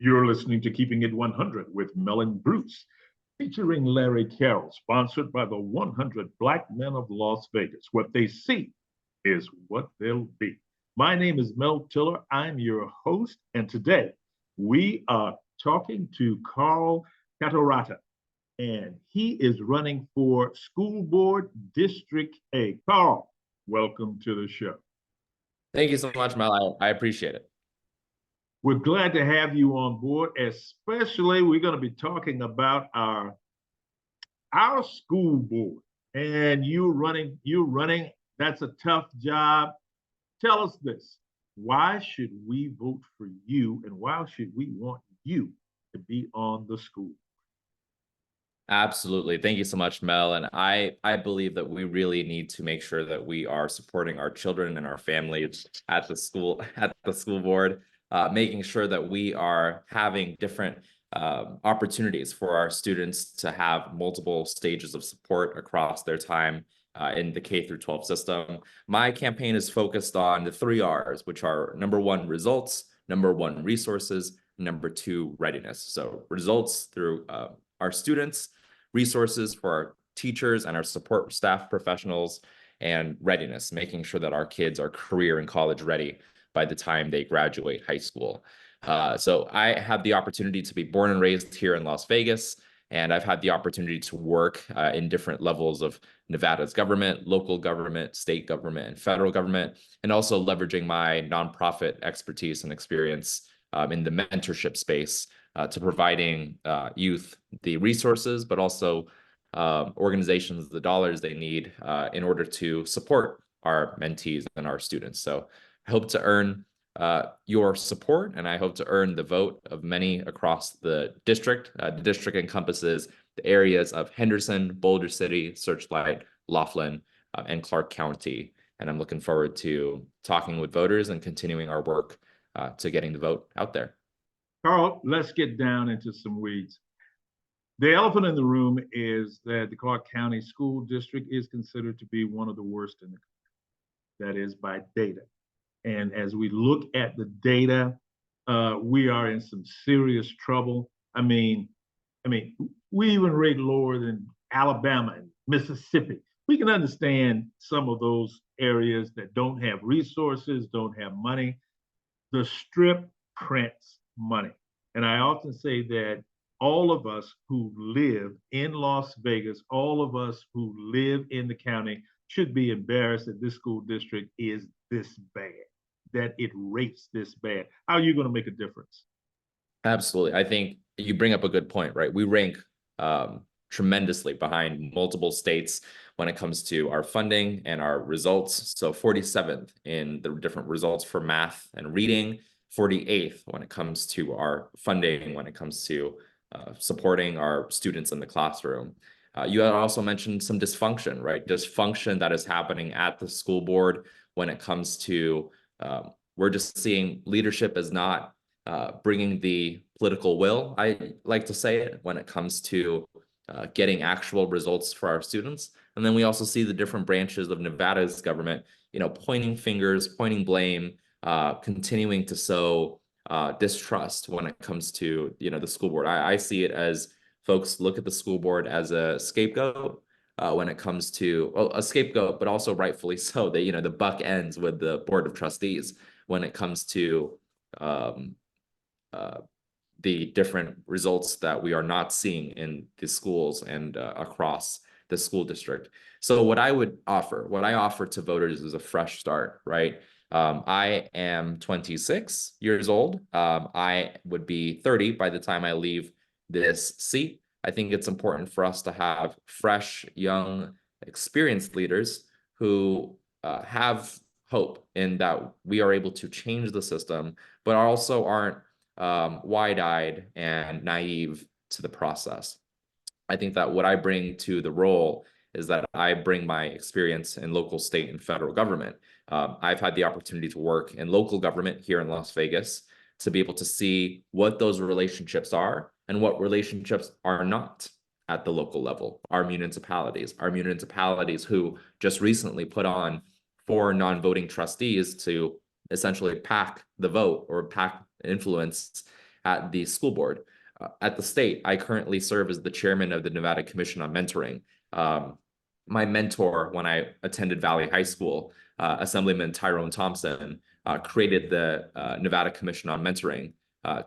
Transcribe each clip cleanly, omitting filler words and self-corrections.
You're listening to Keeping It 100 with Mel and Bruce, featuring Larry Carroll, sponsored by the 100 Black Men of Las Vegas. What they see is what they'll be. My name is Mel Tillar. I'm your host, and today we are talking to Karl Catarata, and he is running for School Board District A. Karl, welcome to the show. Thank you so much, Mel. I appreciate it. We're glad to have you on board, especially we're going to be talking about our school board. And you're running, that's a tough job. Tell us this. Why should we vote for you, and why should we want you to be on the school? Absolutely. Thank you so much, Mel. And I believe that we really need to make sure that we are supporting our children and our families at the school board, making sure that we are having different opportunities for our students to have multiple stages of support across their time in the K through 12 system. My campaign is focused on the 3 R's, which are number 1, results, number 1, resources, number 2, readiness. So results through our students, resources for our teachers and our support staff professionals, and readiness, making sure that our kids are career and college ready by the time they graduate high school. So I had the opportunity to be born and raised here in Las Vegas, and I've had the opportunity to work in different levels of Nevada's government, local government, state government, and federal government, and also leveraging my nonprofit expertise and experience in the mentorship space to providing youth the resources, but also organizations the dollars they need in order to support our mentees and our students. So I hope to earn your support, and I hope to earn the vote of many across the district. The district encompasses the areas of Henderson, Boulder City, Searchlight, Laughlin, and Clark County. And I'm looking forward to talking with voters and continuing our work to getting the vote out there. Karl, let's get down into some weeds. The elephant in the room is that the Clark County School District is considered to be one of the worst in the country. That is by data. And as we look at the data, we are in some serious trouble. I mean, we even rate lower than Alabama and Mississippi. We can understand some of those areas that don't have resources, don't have money. The Strip prints money. And I often say that all of us who live in Las Vegas, all of us who live in the county should be embarrassed that this school district is this bad, that it rates this bad. How are you going to make a difference? Absolutely. I think you bring up a good point, right? We rank tremendously behind multiple states when it comes to our funding and our results. So 47th in the different results for math and reading, 48th when it comes to our funding, when it comes to supporting our students in the classroom. You had also mentioned some dysfunction, right? Dysfunction that is happening at the school board when it comes to, we're just seeing leadership as not bringing the political will, I like to say it, when it comes to getting actual results for our students. And then we also see the different branches of Nevada's government, pointing fingers, pointing blame, continuing to sow distrust when it comes to, the school board. I see it as folks look at the school board as a scapegoat when it comes to a scapegoat, but also rightfully so. That the buck ends with the board of trustees when it comes to the different results that we are not seeing in the schools and across the school district. So what I offer to voters is a fresh start, right? I am 26 years old. I would be 30 by the time I leave this seat. I think it's important for us to have fresh, young, experienced leaders who have hope in that we are able to change the system, but also aren't wide-eyed and naive to the process. I think that what I bring to the role is that I bring my experience in local, state, and federal government. I've had the opportunity to work in local government here in Las Vegas to be able to see what those relationships are and what relationships are not at the local level. Our municipalities who just recently put on 4 non-voting trustees to essentially pack the vote or pack influence at the school board. At the state, I currently serve as the chairman of the Nevada Commission on Mentoring. My mentor when I attended Valley High School, Assemblyman Tyrone Thompson, created the Nevada Commission on Mentoring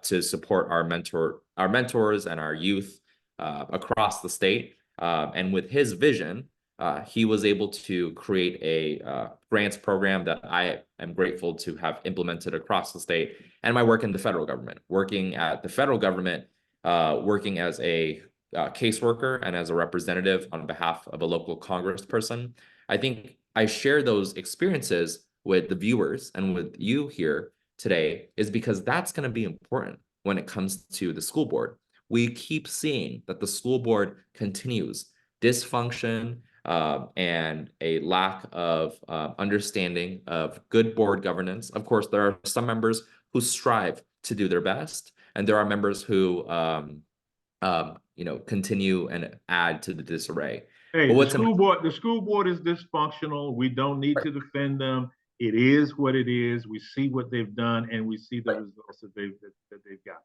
to support our mentors and our youth across the state. And with his vision, he was able to create a grants program that I am grateful to have implemented across the state. And my work in the federal government, working at the federal government, working as a caseworker and as a representative on behalf of a local congressperson. I think I share those experiences with the viewers and with you here today is because that's going to be important when it comes to the school board. We keep seeing that the school board continues dysfunction and a lack of understanding of good board governance. Of course, there are some members who strive to do their best, and there are members who continue and add to the disarray. Hey, But the school board is dysfunctional. We don't need to defend them. It is what it is. We see what they've done, and we see the results that they've got.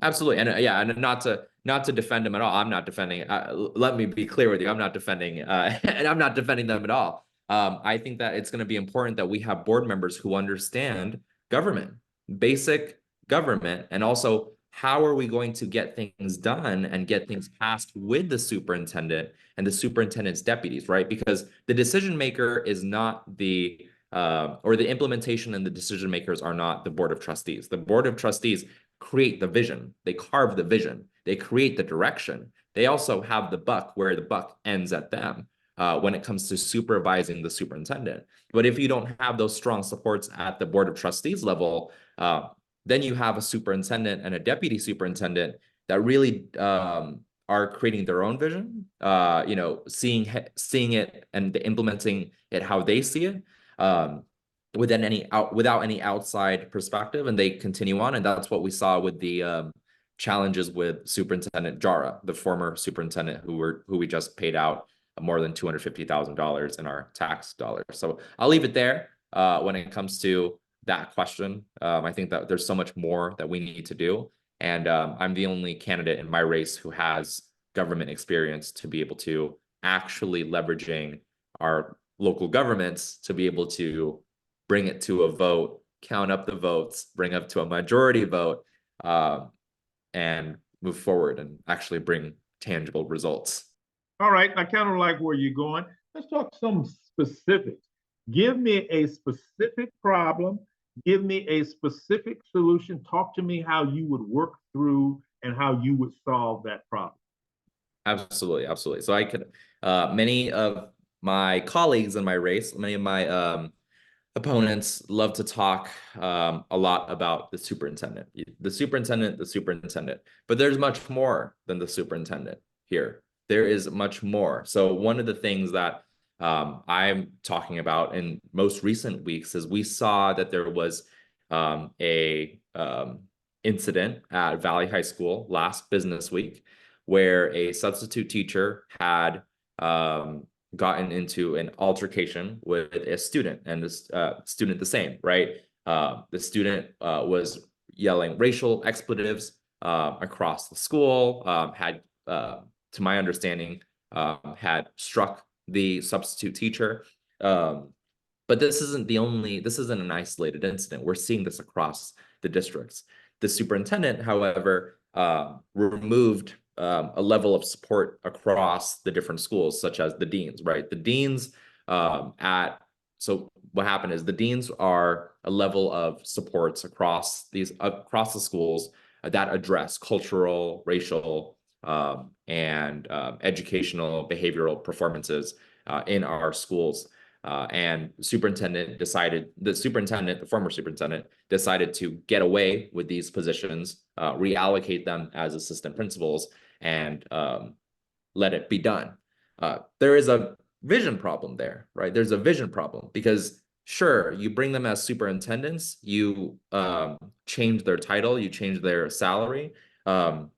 Absolutely, and yeah, and not to defend them at all. I'm not defending. Let me be clear with you. I'm not defending, and I'm not defending them at all. I think that it's going to be important that we have board members who understand government, basic government, and also how are we going to get things done and get things passed with the superintendent and the superintendent's deputies, right? Because the decision maker is not the or the implementation and the decision makers are not the board of trustees. The board of trustees create the vision. They carve the vision. They create the direction. They also have the buck where the buck ends at them when it comes to supervising the superintendent. But if you don't have those strong supports at the board of trustees level, then you have a superintendent and a deputy superintendent that really are creating their own vision, seeing it and implementing it how they see it. Without any outside perspective, and they continue on. And that's what we saw with the challenges with Superintendent Jara, the former superintendent who we just paid out more than $250,000 in our tax dollars. So I'll leave it there when it comes to that question. I think that there's so much more that we need to do. And I'm the only candidate in my race who has government experience to be able to actually leveraging our local governments to be able to bring it to a vote, count up the votes, bring up to a majority vote, and move forward and actually bring tangible results. All right, I kind of like where you're going. Let's talk some specifics. Give me a specific problem. Give me a specific solution. Talk to me how you would work through and how you would solve that problem. Absolutely, absolutely. So I could, many of my colleagues in my race, many of my opponents love to talk a lot about the superintendent, but there's much more than the superintendent here. There is much more. So one of the things that I'm talking about in most recent weeks is we saw that there was a incident at Valley High School last business week where a substitute teacher had gotten into an altercation with a student, and this student the same, right? The student was yelling racial expletives across the school, had, to my understanding, had struck the substitute teacher. But this isn't an isolated incident. We're seeing this across the districts. The superintendent, however, removed a level of support across the different schools, such as the deans, right? The deans so what happened is the deans are a level of supports across the schools that address cultural, racial, and educational, behavioral performances in our schools. And the former superintendent decided to get away with these positions, reallocate them as assistant principals, and let it be done. There is a vision problem there, right? There's a vision problem because sure, you bring them as superintendents, you change their title, you change their salary. But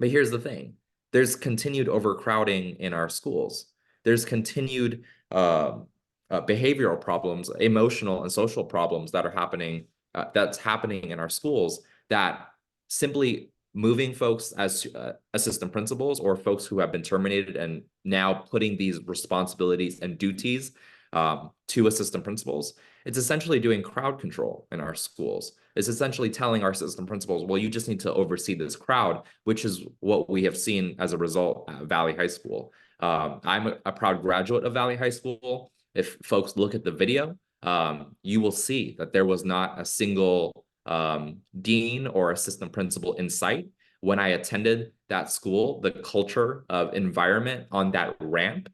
here's the thing. There's continued overcrowding in our schools. There's continued behavioral problems, emotional and social problems that are happening, that's happening in our schools that simply moving folks as assistant principals or folks who have been terminated and now putting these responsibilities and duties to assistant principals. It's essentially doing crowd control in our schools. It's essentially telling our assistant principals, well, you just need to oversee this crowd, which is what we have seen as a result at Valley High School. I'm a proud graduate of Valley High School. If folks look at the video, you will see that there was not a single dean or assistant principal in sight. When I attended that school, the culture of environment on that ramp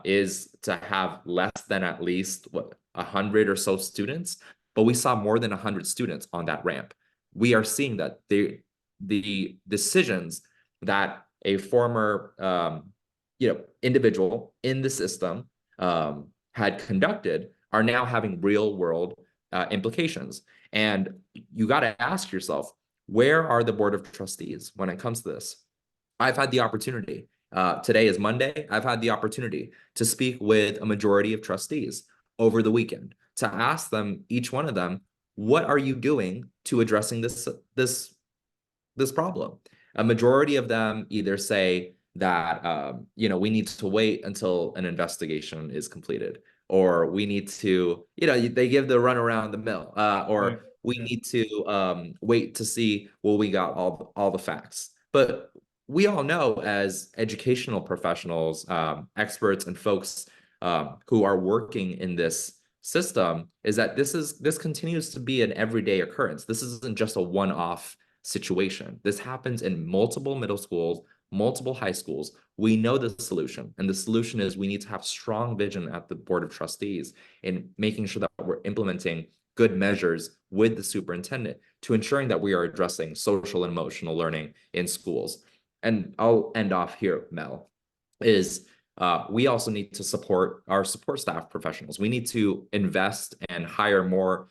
is to have less than at least 100 or so students, but we saw more than 100 students on that ramp. We are seeing that the decisions that a former individual in the system had conducted are now having real world implications. And you got to ask yourself, where are the Board of Trustees when it comes to this? I've had the opportunity. Today is Monday. I've had the opportunity to speak with a majority of trustees over the weekend to ask them, each one of them, what are you doing to addressing this problem? A majority of them either say that we need to wait until an investigation is completed, or we need to, they give the run around the mill, or Right. we need to wait to see, well, we got all the facts. But we all know, as educational professionals, experts, and folks who are working in this system, is that this continues to be an everyday occurrence. This isn't just a one-off situation. This happens in multiple middle schools, multiple high schools. We know the solution, and the solution is we need to have strong vision at the Board of Trustees in making sure that we're implementing good measures with the superintendent to ensuring that we are addressing social and emotional learning in schools. And I'll end off here, Mel, is we also need to support our support staff professionals. We need to invest and hire more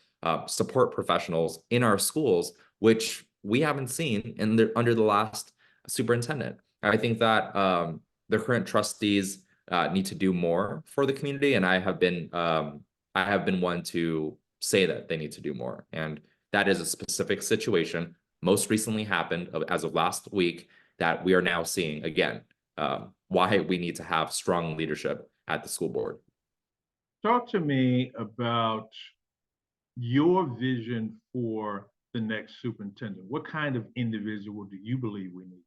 support professionals in our schools, which we haven't seen under the last superintendent. I think that the current trustees need to do more for the community, and I have been one to say that they need to do more. And that is a specific situation most recently happened as of last week that we are now seeing again. Why we need to have strong leadership at the school board. Talk to me about your vision for the next superintendent. What kind of individual do you believe we need?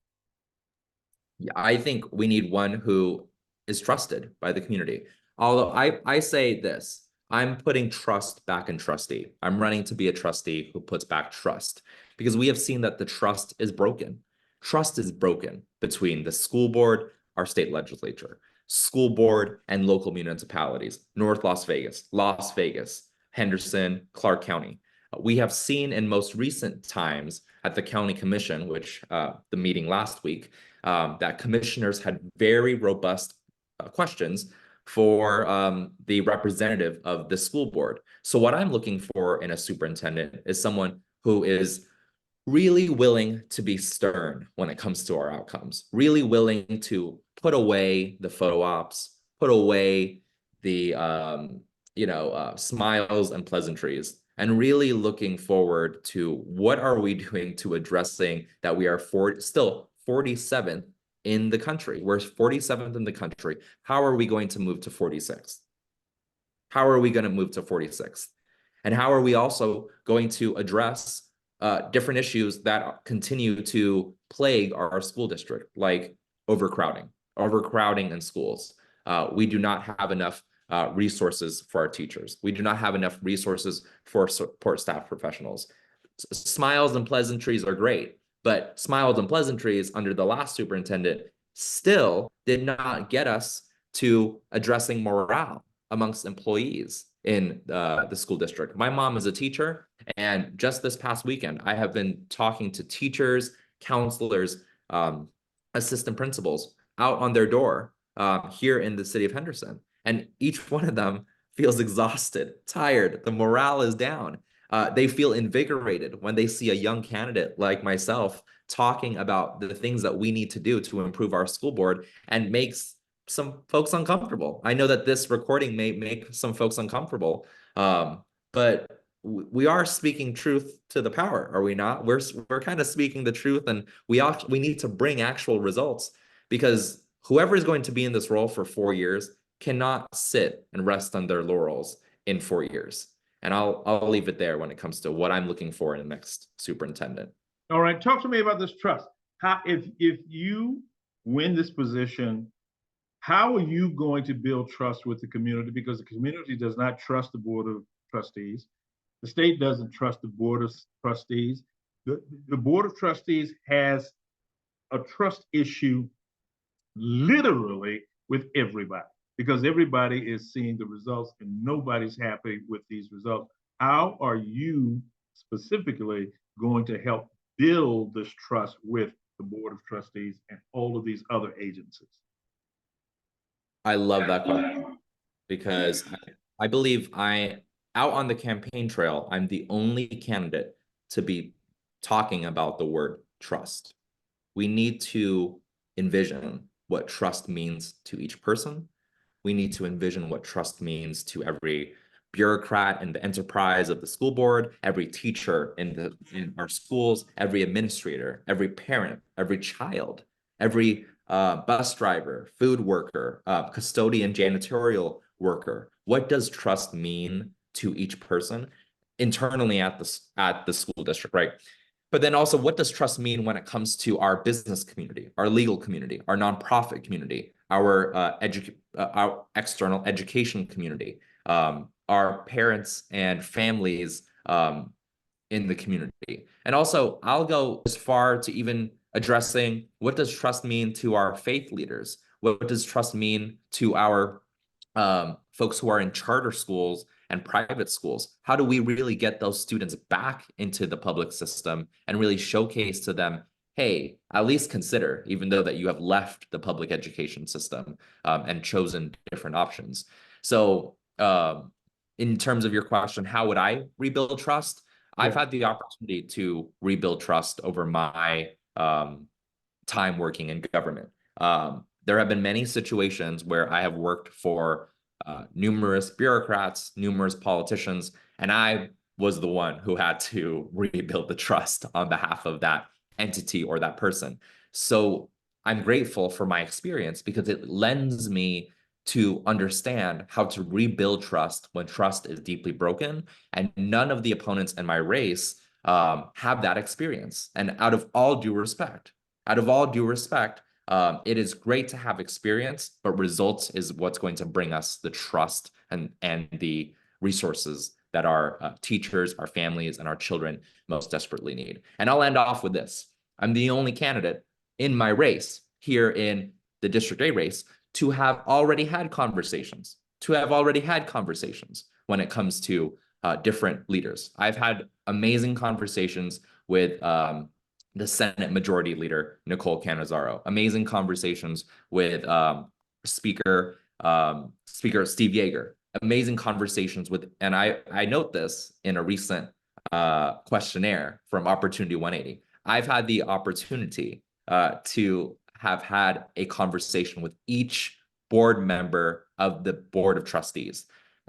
Yeah, I think we need one who is trusted by the community. Although I say this, I'm putting trust back in trustee. I'm running to be a trustee who puts back trust, because we have seen that the trust is broken. Trust is broken between the school board, our state legislature, school board, and local municipalities, North Las Vegas, Henderson, Clark County. We have seen in most recent times at the county commission, which the meeting last week, that commissioners had very robust questions for the representative of the school board. So what I'm looking for in a superintendent is someone who is really willing to be stern when it comes to our outcomes, really willing to put away the photo ops, put away the smiles and pleasantries, and really looking forward to what are we doing to addressing that we are still 47th in the country. We're 47th in the country. How are we going to move to 46th? How are we going to move to 46th? And how are we also going to address different issues that continue to plague our school district, like overcrowding in schools? We do not have enough resources for our teachers. We do not have enough resources for support staff professionals. Smiles and pleasantries are great, but smiles and pleasantries under the last superintendent still did not get us to addressing morale amongst employees in the school district. My mom is a teacher, and just this past weekend, I have been talking to teachers, counselors, assistant principals out on their door here in the city of Henderson. And each one of them feels exhausted, tired. The morale is down. They feel invigorated when they see a young candidate like myself talking about the things that we need to do to improve our school board, and makes some folks uncomfortable. I know that this recording may make some folks uncomfortable, but we are speaking truth to the power, are we not? We're kind of speaking the truth, and we need to bring actual results, because whoever is going to be in this role for 4 years cannot sit and rest on their laurels in 4 years. And I'll leave it there when it comes to what I'm looking for in the next superintendent. All right, talk to me about this trust. How, if you win this position, how are you going to build trust with the community? Because the community does not trust the Board of Trustees. The state doesn't trust the Board of Trustees. The Board of Trustees has a trust issue literally with everybody, because everybody is seeing the results and nobody's happy with these results. How are you specifically going to help build this trust with the Board of Trustees and all of these other agencies? I love that question, because I believe out on the campaign trail, I'm the only candidate to be talking about the word trust. We need to envision what trust means to each person. We need to envision what trust means to every bureaucrat in the enterprise of the school board, every teacher in our schools, every administrator, every parent, every child, every bus driver, food worker, custodian, janitorial worker. What does trust mean to each person internally at the school district, right? But then also, what does trust mean when it comes to our business community, our legal community, our nonprofit community, our external education community, our parents and families in the community? And also, I'll go as far to even addressing, what does trust mean to our faith leaders? What does trust mean to our folks who are in charter schools and private schools? How do we really get those students back into the public system and really showcase to them, hey, at least consider, even though that you have left the public education system and chosen different options? So in terms of your question, how would I rebuild trust? I've had the opportunity to rebuild trust over my time working in government. There have been many situations where I have worked for numerous bureaucrats, numerous politicians, and I was the one who had to rebuild the trust on behalf of that entity or that person. So I'm grateful for my experience, because it lends me to understand how to rebuild trust when trust is deeply broken. And none of the opponents in my race have that experience. And out of all due respect, it is great to have experience, but results is what's going to bring us the trust and the resources that our teachers, our families, and our children most desperately need. And I'll end off with this. I'm the only candidate in my race here in the District A race to have already had conversations, when it comes to different leaders. I've had amazing conversations with the Senate Majority Leader, Nicole Cannizzaro, amazing conversations with Speaker Steve Yeager, amazing conversations with, and I note this in a recent questionnaire from Opportunity 180. I've had the opportunity to have had a conversation with each board member of the Board of Trustees.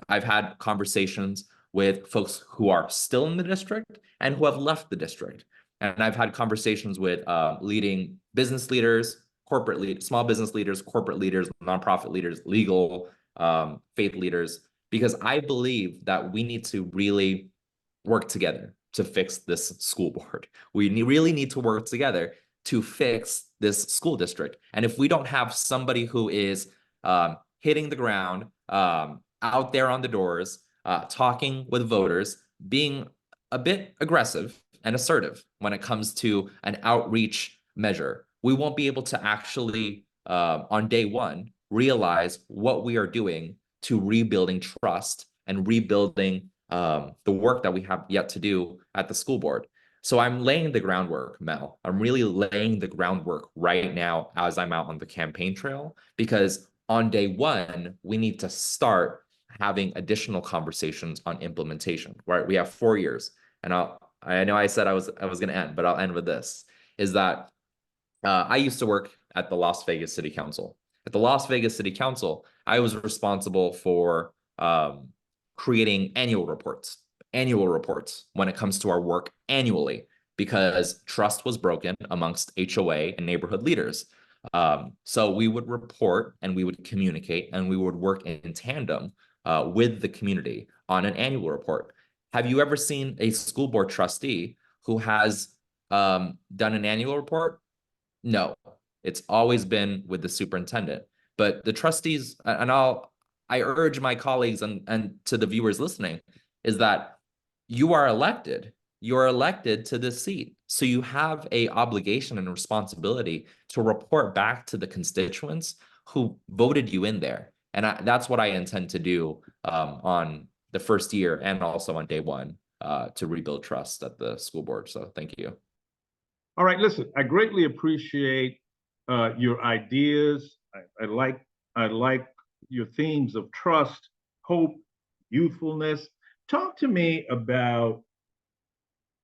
I've had conversations with folks who are still in the district and who have left the district. And I've had conversations with leading business leaders, small business leaders, corporate leaders, nonprofit leaders, legal, faith leaders, because I believe that we need to really work together to fix this school board. We really need to work together to fix this school district. And if we don't have somebody who is hitting the ground, out there on the doors, talking with voters, being a bit aggressive and assertive when it comes to an outreach measure, we won't be able to actually, on day one, realize what we are doing to rebuilding trust and rebuilding the work that we have yet to do at the school board. So I'm laying the groundwork, Mel. I'm really laying the groundwork right now as I'm out on the campaign trail, because on day one, we need to start having additional conversations on implementation, right? We have 4 years, and I know I said I was going to end, but I'll end with this, is that I used to work at the Las Vegas City Council. At the Las Vegas City Council, I was responsible for creating annual reports annual reports when it comes to our work annually, because trust was broken amongst HOA and neighborhood leaders. So we would report and we would communicate and we would work in tandem with the community on an annual report. Have you ever seen a school board trustee who has done an annual report? No, it's always been with the superintendent. But the trustees, and I urge my colleagues and to the viewers listening, is that you are elected. You're elected to this seat. So you have a obligation and responsibility to report back to the constituents who voted you in there. And that's what I intend to do on the first year and also on day one to rebuild trust at the school board. So thank you. All right, listen, I greatly appreciate your ideas. I like your themes of trust, hope, youthfulness. Talk to me about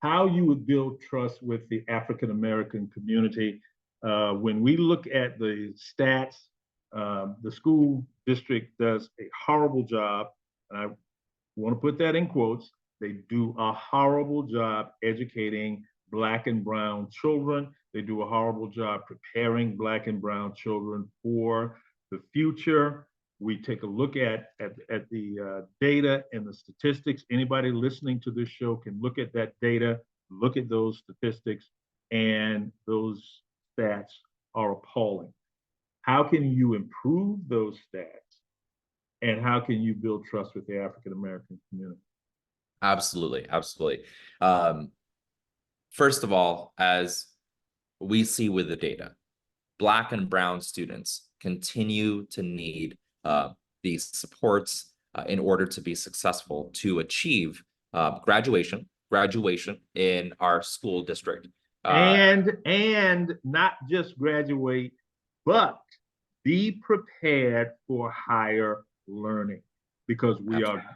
how you would build trust with the African American community. When we look at the stats, the school district does a horrible job, and I want to put that in quotes. They do a horrible job educating Black and brown children. They do a horrible job preparing Black and brown children for the future. We take a look at the data and the statistics. Anybody listening to this show can look at that data, look at those statistics, and those stats are appalling. How can you improve those stats? And how can you build trust with the African American community? Absolutely, absolutely. First of all, as we see with the data, Black and brown students continue to need these supports in order to be successful to achieve graduation in our school district. And not just graduate, but be prepared for higher learning, because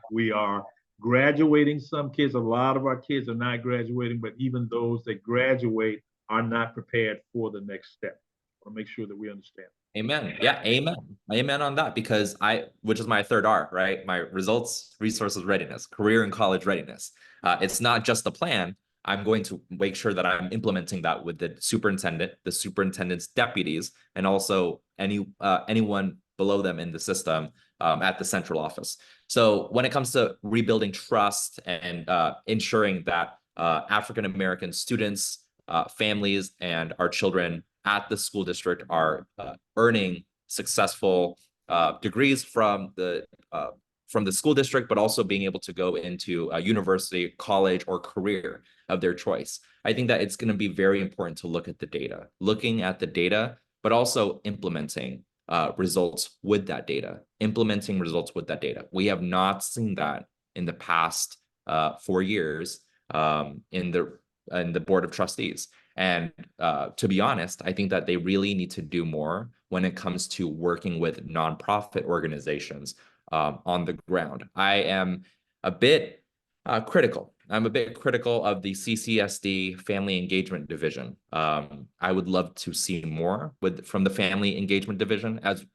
we are graduating some kids. A lot of our kids are not graduating, but even those that graduate are not prepared for the next step. I want to make sure that we understand. Amen. Yeah, amen. Amen on that, because which is my third R, right? My results, resources, readiness, career and college readiness. It's not just a plan. I'm going to make sure that I'm implementing that with the superintendent, the superintendent's deputies, and also anyone below them in the system at the central office. So when it comes to rebuilding trust and ensuring that African American students, families, and our children at the school district are earning successful degrees from the school district, but also being able to go into a university, college, or career of their choice. I think that it's going to be very important to look at the data, but also implementing results with that data, We have not seen that in the past 4 years in the board of trustees. And to be honest, I think that they really need to do more when it comes to working with nonprofit organizations on the ground. I am a bit critical. I'm a bit critical of the CCSD Family Engagement Division. I would love to see more from the Family Engagement Division, as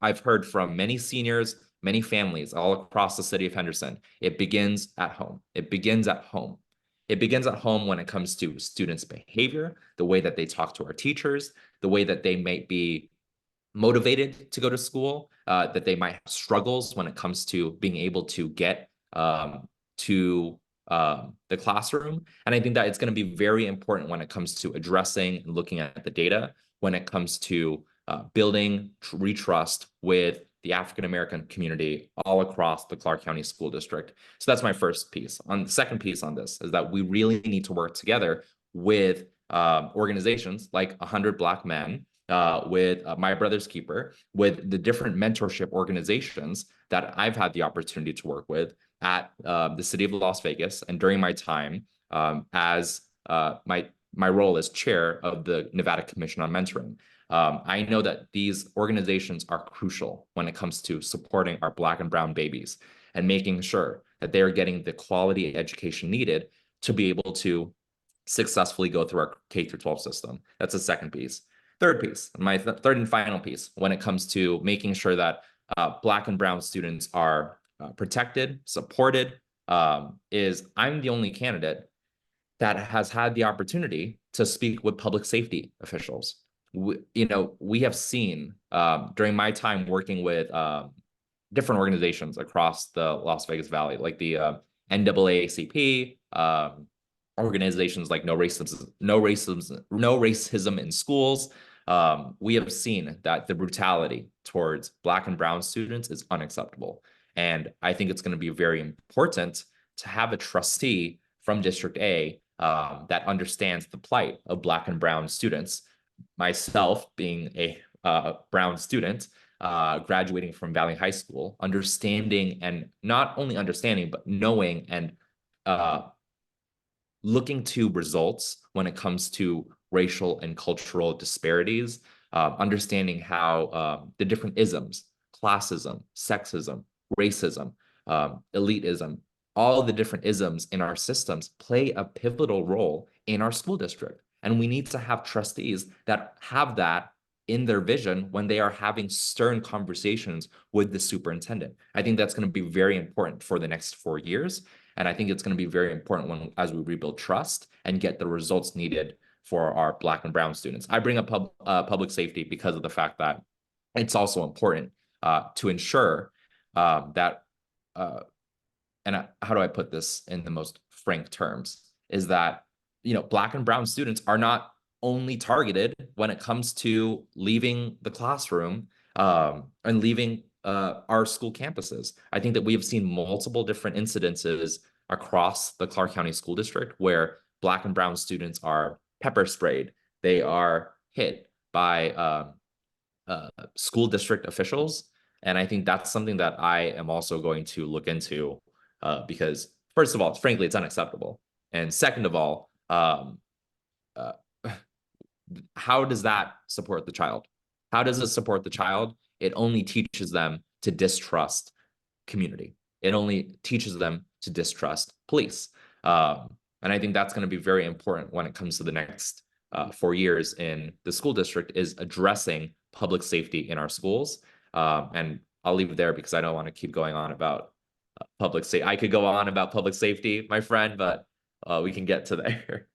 I've heard from many seniors, many families all across the city of Henderson. It begins at home. It begins at home when it comes to students' behavior, the way that they talk to our teachers, the way that they might be motivated to go to school, that they might have struggles when it comes to being able to get to the classroom. And I think that it's going to be very important when it comes to addressing and looking at the data, when it comes to building retrust with the African American community all across the Clark County School District. So that's my first piece. On the second piece on this is that we really need to work together with organizations like 100 Black Men, with My Brother's Keeper, with the different mentorship organizations that I've had the opportunity to work with at the city of Las Vegas, and during my time as my role as chair of the Nevada Commission on Mentoring. I know that these organizations are crucial when it comes to supporting our Black and brown babies and making sure that they are getting the quality education needed to be able to successfully go through our K-12 system. That's the second piece. Third piece, my third and final piece, when it comes to making sure that Black and brown students are protected, supported, is I'm the only candidate that has had the opportunity to speak with public safety officials. We have seen during my time working with different organizations across the Las Vegas Valley, like the NAACP, organizations like No Racism in Schools. We have seen that the brutality towards Black and brown students is unacceptable. And I think it's going to be very important to have a trustee from District A that understands the plight of Black and brown students. Myself being a brown student, graduating from Valley High School, understanding, and not only understanding, but knowing and looking to results when it comes to racial and cultural disparities, understanding how the different isms, classism, sexism, racism, elitism, all the different isms in our systems play a pivotal role in our school district. And we need to have trustees that have that in their vision when they are having stern conversations with the superintendent. I think that's going to be very important for the next 4 years. And I think it's going to be very important as we rebuild trust and get the results needed for our Black and brown students. I bring up public safety because of the fact that it's also important to ensure that, and how do I put this in the most frank terms, is that, Black and brown students are not only targeted when it comes to leaving the classroom and leaving our school campuses. I think that we have seen multiple different incidences across the Clark County School District where Black and brown students are pepper sprayed. They are hit by school district officials. And I think that's something that I am also going to look into because, first of all, frankly, it's unacceptable. And second of all, how does that support the child? How does it support the child? It only teaches them to distrust community. It only teaches them to distrust police. And I think that's going to be very important when it comes to the next 4 years in the school district, is addressing public safety in our schools. And I'll leave it there because I don't want to keep going on about public safety. I could go on about public safety, my friend, but we can get to there.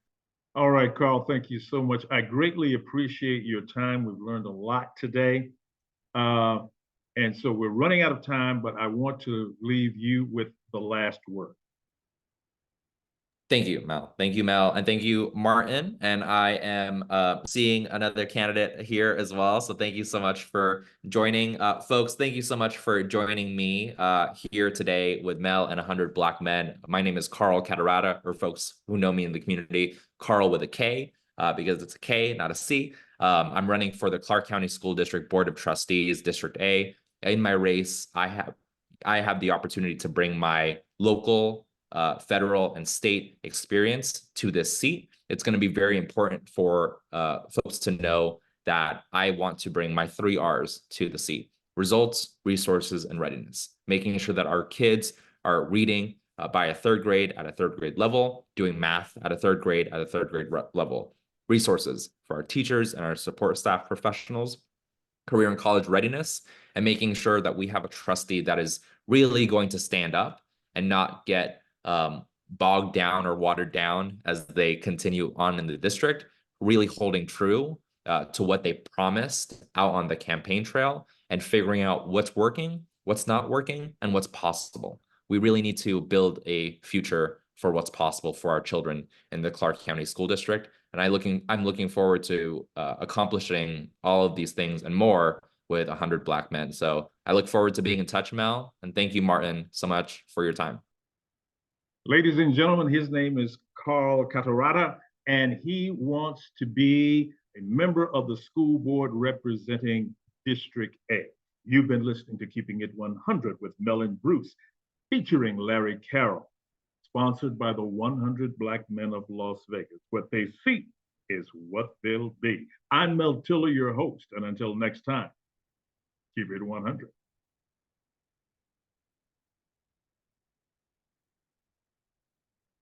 All right, Carl, thank you so much. I greatly appreciate your time. We've learned a lot today. And so we're running out of time, but I want to leave you with the last word. Thank you, Mel. Thank you, Mel. And thank you, Martin. And I am seeing another candidate here as well. So thank you so much for joining. Folks, thank you so much for joining me here today with Mel and 100 Black Men. My name is Karl Catarata, or folks who know me in the community, Karl with a K, because it's a K, not a C. I'm running for the Clark County School District Board of Trustees, District A. In my race, I have the opportunity to bring my local, federal, and state experience to this seat. It's going to be very important for folks to know that I want to bring my 3 R's to the seat: results, resources, and readiness, making sure that our kids are reading by a 3rd grade at a 3rd grade level, doing math at a 3rd grade at a 3rd grade level, resources for our teachers and our support staff professionals, career and college readiness, and making sure that we have a trustee that is really going to stand up and not get bogged down or watered down as they continue on in the district, really holding true to what they promised out on the campaign trail and figuring out what's working, what's not working, and what's possible. We really need to build a future for what's possible for our children in the Clark County School District. And I'm looking forward to accomplishing all of these things and more with 100 Black Men. So I look forward to being in touch, Mel. And thank you, Martin, so much for your time. Ladies and gentlemen, his name is Karl Catarata, and he wants to be a member of the school board representing District A. You've been listening to Keeping It 100 with Mel and Bruce, featuring Larry Carroll, sponsored by the 100 Black Men of Las Vegas. What they see is what they'll be. I'm Mel Tillar, your host, and until next time, keep it 100.